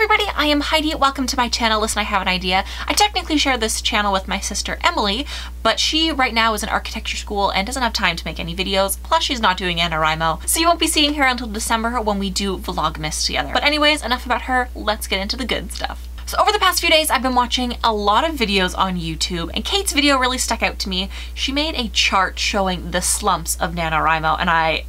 everybody, I am Heidi. Welcome to my channel, Listen, I Have an Idea. I technically share this channel with my sister Emily, but she right now is in architecture school and doesn't have time to make any videos, plus she's not doing NaNoWriMo, so you won't be seeing her until December when we do Vlogmas together. But anyways, enough about her, let's get into the good stuff. So over the past few days, I've been watching a lot of videos on YouTube, and Kate's video really stuck out to me. She made a chart showing the slumps of NaNoWriMo, and I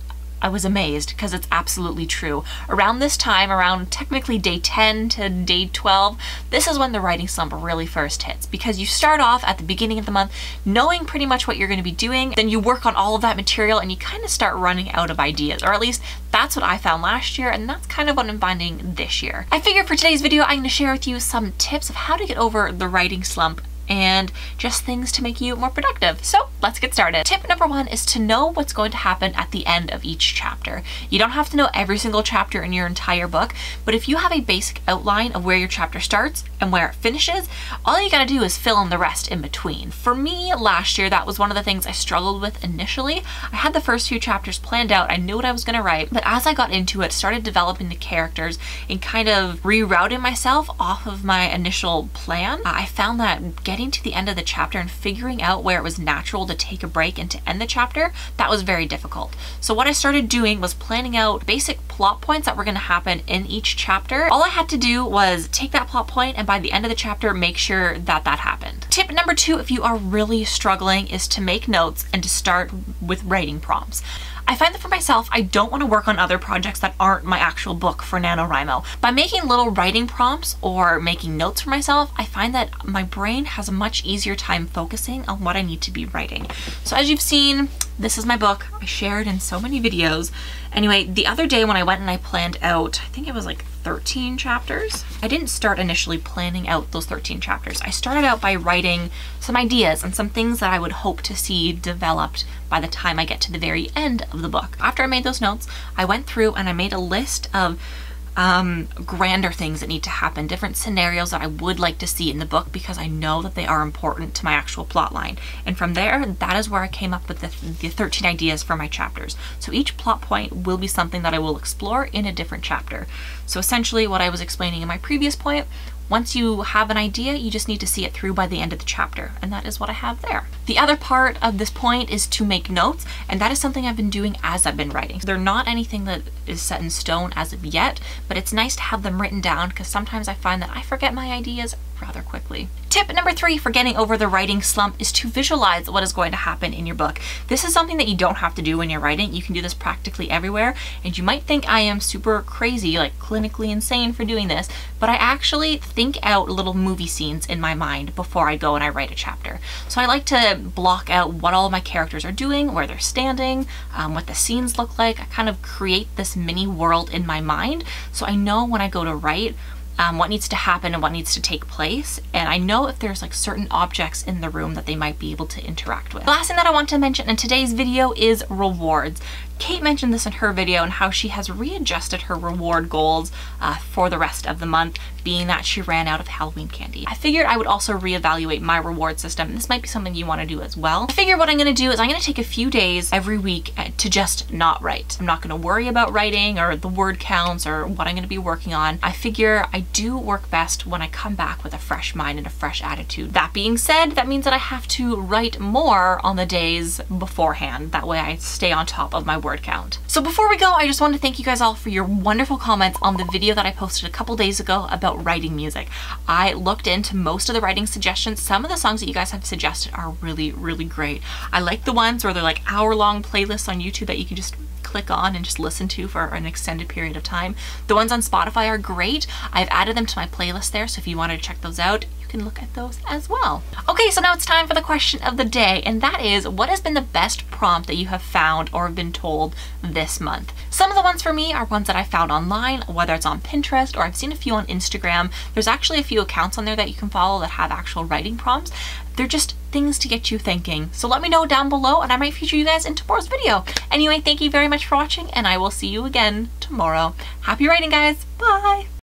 was amazed because it's absolutely true. Around this time, around technically day 10 to day 12, this is when the writing slump really first hits, because you start off at the beginning of the month knowing pretty much what you're going to be doing, then you work on all of that material and you kind of start running out of ideas, or at least that's what I found last year, and that's kind of what I'm finding this year. I figured for today's video I'm going to share with you some tips of how to get over the writing slump and just things to make you more productive. So let's get started. Tip number one is to know what's going to happen at the end of each chapter. You don't have to know every single chapter in your entire book, but if you have a basic outline of where your chapter starts and where it finishes, all you gotta do is fill in the rest in between. For me, last year, that was one of the things I struggled with initially. I had the first few chapters planned out, I knew what I was gonna write, but as I got into it, started developing the characters and kind of rerouting myself off of my initial plan, I found that getting to the end of the chapter and figuring out where it was natural to take a break and to end the chapter, that was very difficult. So what I started doing was planning out basic plot points that were going to happen in each chapter. All I had to do was take that plot point and by the end of the chapter make sure that that happened. Tip number two, if you are really struggling, is to make notes and to start with writing prompts. I find that for myself, I don't want to work on other projects that aren't my actual book for NaNoWriMo. By making little writing prompts or making notes for myself, I find that my brain has a much easier time focusing on what I need to be writing. So as you've seen, this is my book. I share it in so many videos. Anyway, the other day when I went and I planned out, I think it was like 13 chapters. I didn't start initially planning out those 13 chapters. I started out by writing some ideas and some things that I would hope to see developed by the time I get to the very end of the book. After I made those notes, I went through and I made a list of grander things that need to happen, different scenarios that I would like to see in the book because I know that they are important to my actual plot line. And from there, that is where I came up with the 13 ideas for my chapters. So each plot point will be something that I will explore in a different chapter. So essentially what I was explaining in my previous point, once you have an idea, you just need to see it through by the end of the chapter, and that is what I have there. The other part of this point is to make notes, and that is something I've been doing as I've been writing. They're not anything that is set in stone as of yet, but it's nice to have them written down because sometimes I find that I forget my ideas rather quickly. Tip number three for getting over the writing slump is to visualize what is going to happen in your book. This is something that you don't have to do when you're writing. You can do this practically everywhere, and you might think I am super crazy, like clinically insane for doing this, but I actually think out little movie scenes in my mind before I go and I write a chapter. So I like to block out what all of my characters are doing, where they're standing, what the scenes look like. I kind of create this mini world in my mind so I know when I go to write what needs to happen and what needs to take place, and I know if there's like certain objects in the room that they might be able to interact with. The last thing that I want to mention in today's video is rewards. Kate mentioned this in her video and how she has readjusted her reward goals for the rest of the month, being that she ran out of Halloween candy. I figured I would also reevaluate my reward system, and this might be something you want to do as well. I figured what I'm going to do is I'm going to take a few days every week to just not write. I'm not going to worry about writing or the word counts or what I'm going to be working on. I figure I do work best when I come back with a fresh mind and a fresh attitude. That being said, that means that I have to write more on the days beforehand. That way I stay on top of my word count. So before we go, I just want to thank you guys all for your wonderful comments on the video that I posted a couple days ago about writing music. I looked into most of the writing suggestions. Some of the songs that you guys have suggested are really, really great. I like the ones where they're like hour-long playlists on YouTube that you can just click on and just listen to for an extended period of time. The ones on Spotify are great. I've added them to my playlist there, so if you wanted to check those out, you can look at those as well. Okay, so now it's time for the question of the day, and that is, what has been the best prompt that you have found or have been told this month? Some of the ones for me are ones that I found online, whether it's on Pinterest or I've seen a few on Instagram. There's actually a few accounts on there that you can follow that have actual writing prompts. They're just things to get you thinking. So let me know down below and I might feature you guys in tomorrow's video. Anyway, thank you very much for watching and I will see you again tomorrow. Happy writing, guys. Bye.